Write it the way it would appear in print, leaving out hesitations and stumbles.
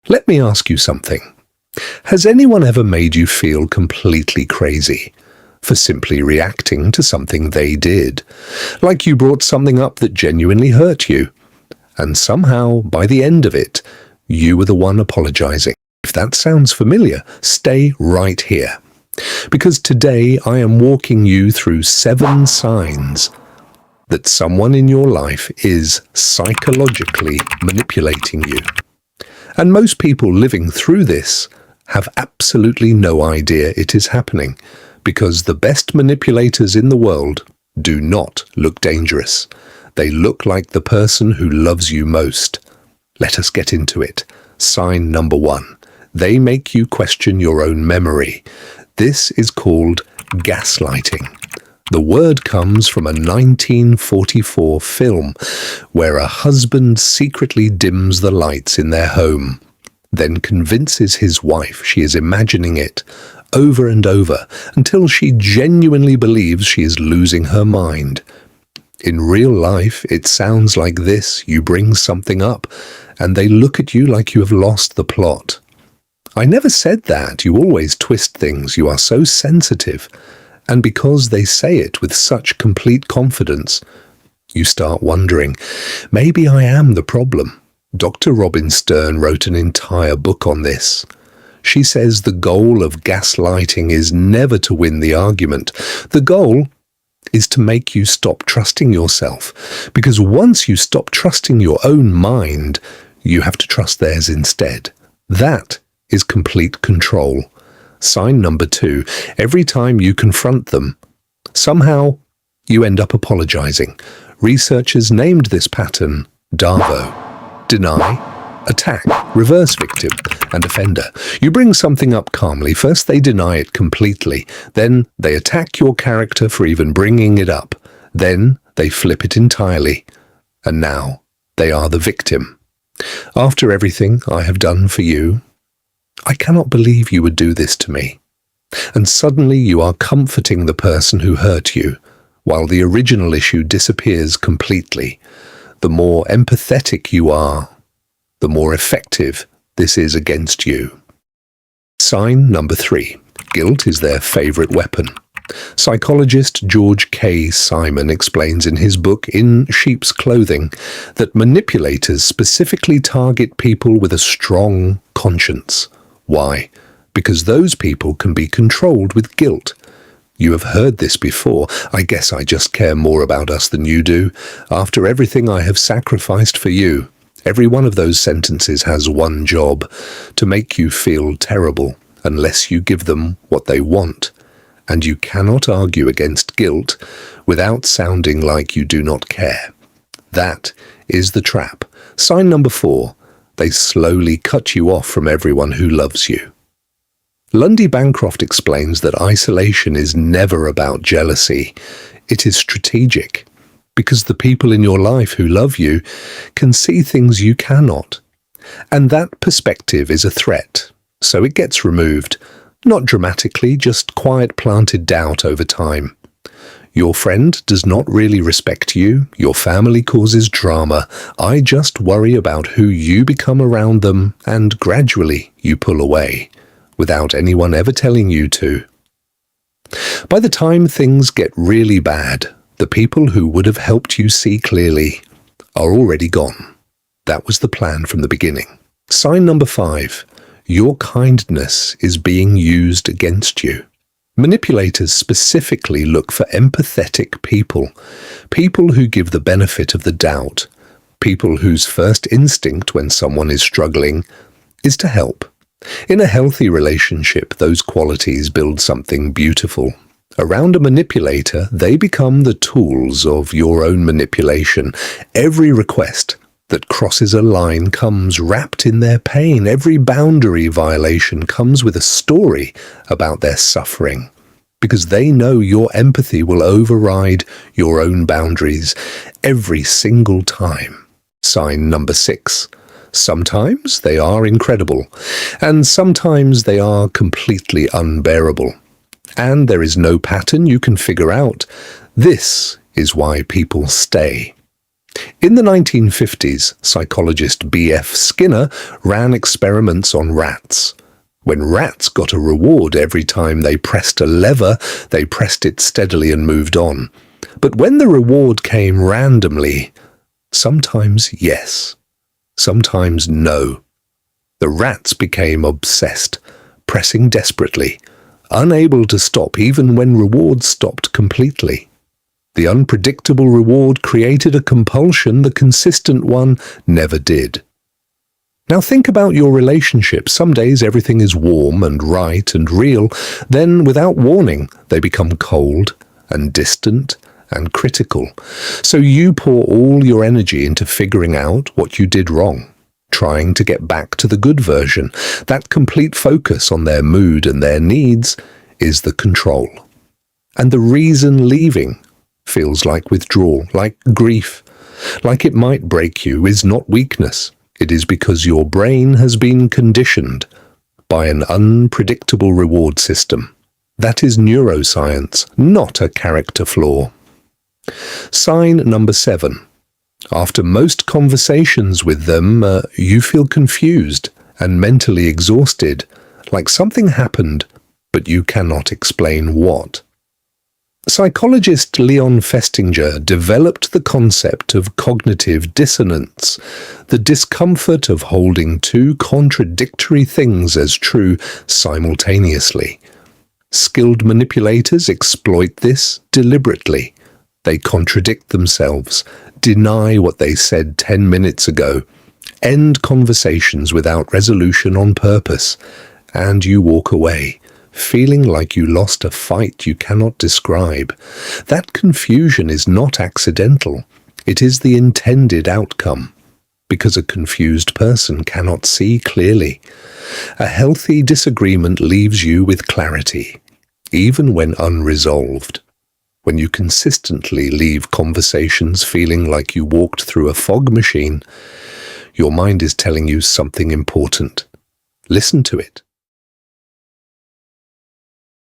Let me ask you something. Has anyone ever made you feel completely crazy for simply reacting to something they did? Like you brought something up that genuinely hurt you, and somehow, by the end of it, you were the one apologizing. If that sounds familiar, stay right here. Because today I am walking you through 7 signs that someone in your life is psychologically manipulating you. And most people living through this have absolutely no idea it is happening, because the best manipulators in the world do not look dangerous. They look like the person who loves you most. Let us get into it. Sign number 1. They make you question your own memory. This is called gaslighting. The word comes from a 1944 film where a husband secretly dims the lights in their home, then convinces his wife she is imagining it over and over until she genuinely believes she is losing her mind. In real life, it sounds like this. You bring something up, and they look at you like you have lost the plot. I never said that. You always twist things. You are so sensitive. And because they say it with such complete confidence, you start wondering, maybe I am the problem. Dr. Robin Stern wrote an entire book on this. She says the goal of gaslighting is never to win the argument. The goal is to make you stop trusting yourself, because once you stop trusting your own mind, you have to trust theirs instead. That is complete control. Sign number 2, every time you confront them, somehow you end up apologizing. Researchers named this pattern DARVO: deny, attack, reverse victim, and offender. You bring something up calmly. First they deny it completely. Then they attack your character for even bringing it up. Then they flip it entirely. And now they are the victim. After everything I have done for you, I cannot believe you would do this to me. And suddenly you are comforting the person who hurt you, while the original issue disappears completely. The more empathetic you are, the more effective this is against you. Sign number 3. Guilt is their favorite weapon. Psychologist George K. Simon explains in his book In Sheep's Clothing that manipulators specifically target people with a strong conscience. Why? Because those people can be controlled with guilt. You have heard this before. I guess I just care more about us than you do. After everything I have sacrificed for you. Every one of those sentences has one job: to make you feel terrible unless you give them what they want. And you cannot argue against guilt without sounding like you do not care. That is the trap. Sign number 4. They slowly cut you off from everyone who loves you. Lundy Bancroft explains that isolation is never about jealousy. It is strategic, because the people in your life who love you can see things you cannot. And that perspective is a threat, so it gets removed. Not dramatically, just quiet planted doubt over time. Your friend does not really respect you. Your family causes drama. I just worry about who you become around them, and gradually you pull away, without anyone ever telling you to. By the time things get really bad, the people who would have helped you see clearly are already gone. That was the plan from the beginning. Sign number 5. Your kindness is being used against you. Manipulators specifically look for empathetic people, people who give the benefit of the doubt, people whose first instinct when someone is struggling is to help. In a healthy relationship, those qualities build something beautiful. Around a manipulator, they become the tools of your own manipulation. Every request that crosses a line comes wrapped in their pain. Every boundary violation comes with a story about their suffering, because they know your empathy will override your own boundaries every single time. Sign number 6. Sometimes they are incredible, and sometimes they are completely unbearable. And there is no pattern you can figure out. This is why people stay. In the 1950s, psychologist B.F. Skinner ran experiments on rats. When rats got a reward every time they pressed a lever, they pressed it steadily and moved on. But when the reward came randomly, sometimes yes, sometimes no. The rats became obsessed, pressing desperately, unable to stop even when rewards stopped completely. The unpredictable reward created a compulsion the consistent one never did. Now think about your relationship. Some days everything is warm and right and real. Then, without warning, they become cold and distant and critical. So you pour all your energy into figuring out what you did wrong, trying to get back to the good version. That complete focus on their mood and their needs is the control. And the reason leaving feels like withdrawal, like grief, like it might break you, is not weakness. It is because your brain has been conditioned by an unpredictable reward system. That is neuroscience, not a character flaw. Sign number 7. After most conversations with them, you feel confused and mentally exhausted, like something happened, but you cannot explain what. Psychologist Leon Festinger developed the concept of cognitive dissonance, the discomfort of holding two contradictory things as true simultaneously. Skilled manipulators exploit this deliberately. They contradict themselves, deny what they said 10 minutes ago, end conversations without resolution on purpose, and you walk away, feeling like you lost a fight you cannot describe. That confusion is not accidental. It is the intended outcome, because a confused person cannot see clearly. A healthy disagreement leaves you with clarity, even when unresolved. When you consistently leave conversations feeling like you walked through a fog machine, your mind is telling you something important. Listen to it.